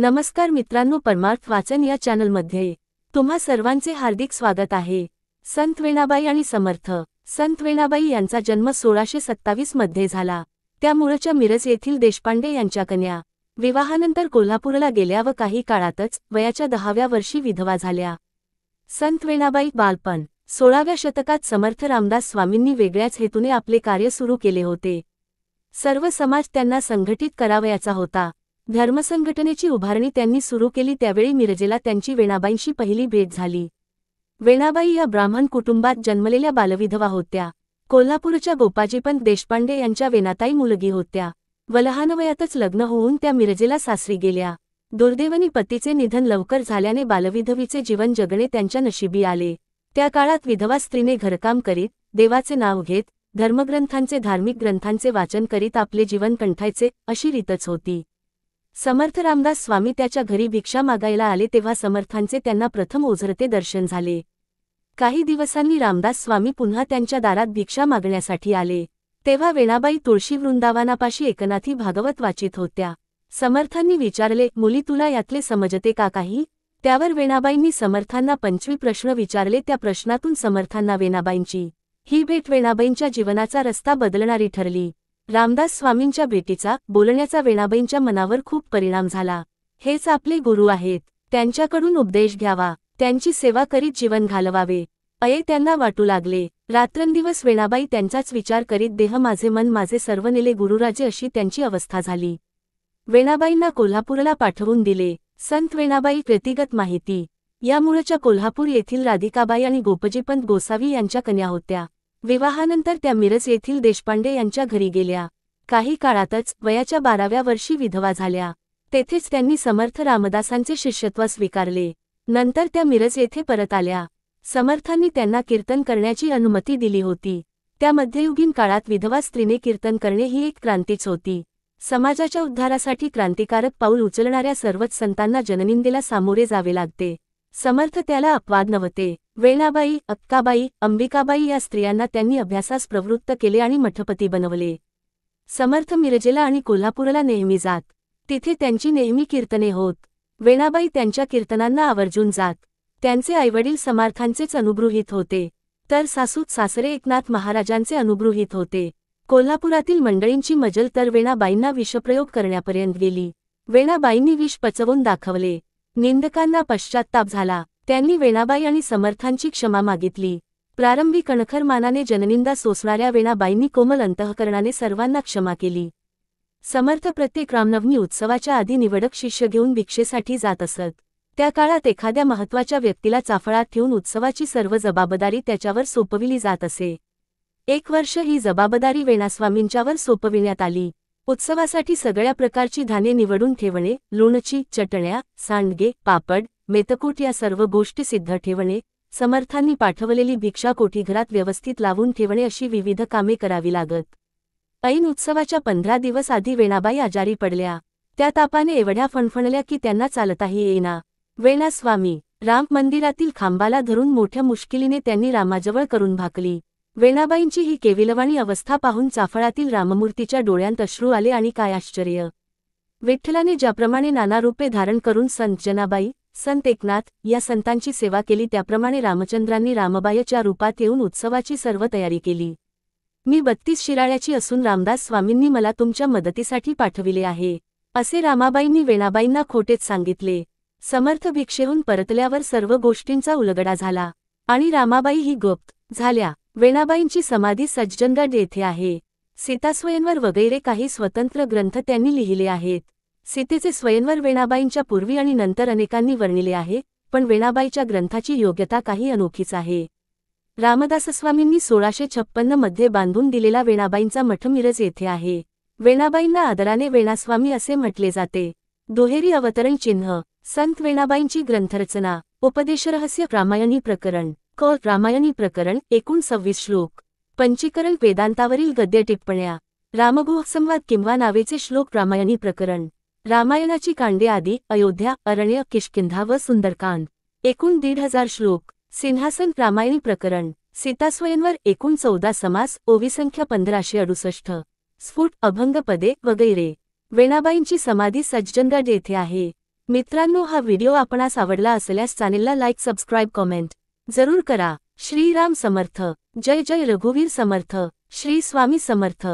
नमस्कार मित्रांनो, परमार्थ वाचन या चॅनलमध्ये तुम्हा सर्वांचे हार्दिक स्वागत आहे। संत वेणाबाई आणि समर्थ। संत वेणाबाई यांचा जन्म 1627 मध्ये झाला। त्या मूळच्या मिरज येथील देशपांडे यांच्या कन्या। विवाहानंतर कोल्हापूरला गेल्या व काही काळातच वयाच्या 10व्या वर्षी विधवा झाल्या। संत वेणाबाई बालपण। 16व्या शतकात समर्थ रामदास स्वामींनी वेगळ्याच हेतूने आपले कार्य सुरू केले होते। सर्व समाज त्यांना संघटित करावयाचा होता। धर्मसंघटनेची उभारणी त्यांनी सुरू केली। त्यावेळी मिरजेला त्यांची वेणाबाईंशी पहिली भेट झाली। वेणाबाई या ब्राह्मण कुटुंबात जन्मलेल्या बालविधवा होत्या। कोल्हापूरच्या गोपाजीपंत देशपांडे यांच्या वेणाताई मुलगी होत्या व लहान वयातच लग्न होऊन त्या मिरजेला सासरी गेल्या। दुर्दैवाने पतीचे निधन लवकर झाल्याने बालविधवीचे जीवन जगणे त्यांच्या नशिबी आले। त्या काळात विधवा स्त्रीने घरकाम करीत, देवाचे नाव घेत, धर्मग्रंथांचे धार्मिक ग्रंथांचे वाचन करीत आपले जीवन कंठायचे अशी रीतच होती। समर्थ रामदास स्वामी त्याच्या घरी भिक्षा मागायला आले तेव्हा समर्थांचे त्यांना प्रथम ओझरते दर्शन झाले। काही दिवसांनी रामदास स्वामी पुन्हा त्यांच्या दारात भिक्षा मागण्यासाठी आले। तेव्हा वेणाबाई तुळशी वृंदावनापाशी एकनाथी भागवत वाचित होत्या। समर्थांनी विचारले, मुली तुला यातले समजते का काही? त्यावर वेणाबाईंनी समर्थांना 25 प्रश्न विचारले। त्या प्रश्नातून समर्थांना वेणाबाईंची ही भेट वेणाबाईंच्या जीवनाचा रस्ता बदलणारी ठरली। रामदास स्वामींच्या भेटीचा, बोलण्याचा वेणाबाईंच्या मनावर खूप परिणाम झाला। हेच आपले गुरु आहेत, त्यांच्याकडून उपदेश घ्यावा, त्यांची सेवा करीत जीवन घालवावे अये त्यांना वाटू लागले। रात्रंदिवस वेणाबाई त्यांचाच विचार करीत देह माझे मन माझे सर्व नेले गुरुराजे अशी त्यांची अवस्था झाली। वेणाबाईंना कोल्हापूरला पाठवून दिले। संत वेणाबाई व्यक्तिगत माहिती। या मूळच्या कोल्हापूर येथील राधिकाबाई आणि गोपजीपंत गोसावी यांच्या कन्या होत्या। विवाहानंतर त्या मिरज येथील देशपांडे यांच्या घरी गेल्या। काही काळातच वयाच्या 12व्या वर्षी विधवा झाल्या। तेथेच त्यांनी समर्थ रामदासांचे शिष्यत्व स्वीकारले। नंतर त्या मिरज येथे परत आल्या। समर्थांनी त्यांना कीर्तन करण्याची अनुमती दिली होती। त्या मध्ययुगीन काळात विधवा स्त्रीने कीर्तन करणे ही एक क्रांतीच होती। समाजाच्या उद्धारासाठी क्रांतिकारक पाऊल उचलणाऱ्या सर्वच संतांना जननिंदेला सामोरे जावे लागते। समर्थ त्याला अपवाद नव्हते। वेणाबाई, अक्काबाई, अंबिकाबाई या स्त्रियांना त्यांनी अभ्यासास प्रवृत्त केले आणि मठपती बनवले। समर्थ मिरजेला आणि कोल्हापूरला नेहमी जात। तिथे त्यांची नेहमी कीर्तने होत। वेणाबाई त्यांच्या कीर्तनांना आवर्जून जात। त्यांचे आईवडील समर्थांचेच अनुगृहीत होते, तर सासू सासरे एकनाथ महाराजांचे अनुगृहीत होते। कोल्हापुरातील मंडळींची मजल तर वेणाबाईंना विषप्रयोग करण्यापर्यंत गेली। वेणाबाईंनी विष पचवून दाखवले। निंदकांना पश्चात्ताप झाला। त्यांनी वेणाबाई आणि समर्थांची क्षमा मागितली। प्रारंभी कणखर मानाने जननिंदा सोसणाऱ्या वेणाबाईंनी कोमल अंतःकरणाने सर्वांना क्षमा केली। समर्थ प्रत्येक रामनवमी उत्सवाच्या आधी निवडक शिष्य घेऊन भिक्षेसाठी जात असत। त्या काळात एखाद्या महत्त्वाच्या व्यक्तीला चाफळात ठेवून उत्सवाची सर्व जबाबदारी त्याच्यावर सोपविली जात असे। एक वर्ष ही जबाबदारी वेणास्वामींच्यावर सोपविण्यात आली। उत्सवासाठी सगळ्या प्रकारची धान्ये निवडून ठेवणे, लोणची, चटण्या, सांडगे, पापड, मेतकूट या सर्व गोष्टी सिद्ध ठेवणे, समर्थांनी पाठवलेली भिक्षा कोठीघरात व्यवस्थित लावून ठेवणे अशी विविध कामे करावी लागत। ऐन उत्सवाच्या 15 दिवस आधी वेणाबाई आजारी पडल्या। त्या तापाने एवढ्या फणफणल्या की त्यांना चालताही येईना। वेणास्वामी राम मंदिरातील खांबाला धरून मोठ्या मुश्किलीने त्यांनी रामाजवळ करून भाकली। वेणाबाईंची ही केविलवाणी अवस्था पाहून चाफळातील राममूर्तीच्या डोळ्यांत अश्रू आले आणि काय आश्चर्य! विठ्ठलाने ज्याप्रमाणे नाना रूपे धारण करून संत जनाबाई, संत एकनाथ या संतांची सेवा केली त्याप्रमाणे रामचंद्रांनी रामबाईच्या रूपात येऊन उत्सवाची सर्व तयारी केली। मी 32 शिराळ्याची असून रामदास स्वामींनी मला तुमच्या मदतीसाठी पाठविले आहे, असे रामाबाईंनी वेणाबाईंना खोटेच सांगितले। समर्थ भिक्षेहून परतल्यावर सर्व गोष्टींचा उलगडा झाला आणि रामाबाई ही गुप्त झाल्या। वेणाबाईंची समाधी सज्जनगड येथे आहे। सीतास्वयंवर वगैरे काही स्वतंत्र ग्रंथ त्यांनी लिहिले आहेत। सीतेचे स्वयंवर वेणाबाईंच्या पूर्वी आणि नंतर अनेकांनी वर्णिले आहे, पण वेणाबाईच्या ग्रंथाची योग्यता काही अनोखीच आहे। रामदासस्वामींनी 1656 मध्ये बांधून दिलेला वेणाबाईंचा मठ मिरज येथे आहे। वेणाबाईंना आदराने वेणास्वामी असे म्हटले जाते। दुहेरी अवतरण चिन्ह। संत वेणाबाईंची ग्रंथरचना। उपदेशरहस्य रामायणी प्रकरण। रामायणी प्रकरण, एकूण 26 श्लोक। पंचीकरण वेदांतावरील गद्य टिप्पण्या। रामगुह संवाद किंवा नावेचे श्लोक रामायणी प्रकरण। रामायणाची कांडे आदी, अयोध्या, अरण्य, किष्किंधा व सुंदरकांड। एकूण 1500 श्लोक। सिंहासन रामायणी प्रकरण। सीतास्वयंवर एकूण 14 समास, ओवीसंख्या 1568। स्फुट, अभंग पदे वगैरे। वेणाबाईंची समाधी सज्जनगड येथे आहे। मित्रांनो, हा व्हिडिओ आपणास आवडला असल्यास चॅनेलला लाईक, सबस्क्राईब, कमेंट जरूर करा. श्रीराम समर्थ. जय जय रघुवीर समर्थ. श्री स्वामी समर्थ.